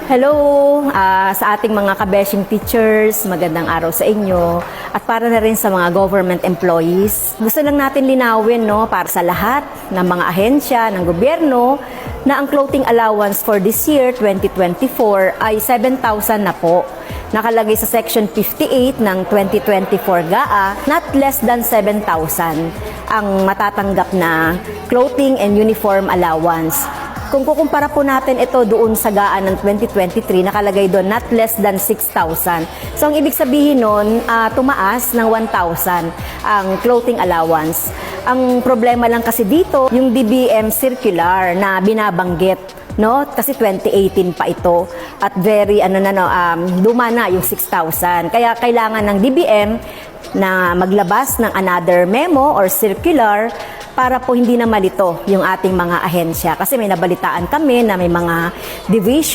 Hello sa ating mga kabeshing teachers, magandang araw sa inyo at para na rin sa mga government employees. Gusto lang natin linawin para sa lahat ng mga ahensya ng gobyerno na ang clothing allowance for this year, 2024, ay 7,000 na po. Nakalagay sa Section 58 ng 2024 GAA, not less than 7,000 ang matatanggap na clothing and uniform allowance. Kung kukumpara po natin ito doon sa GAA ng 2023, nakalagay doon not less than 6,000. So ang ibig sabihin nun, tumaas ng 1,000 ang clothing allowance. Ang problema lang kasi dito, yung DBM circular na binabanggit, kasi 2018 pa ito at very luma na yung 6,000. Kaya kailangan ng DBM na maglabas ng another memo or circular para po hindi na malito yung ating mga ahensya. Kasi may nabalitaan kami na may mga division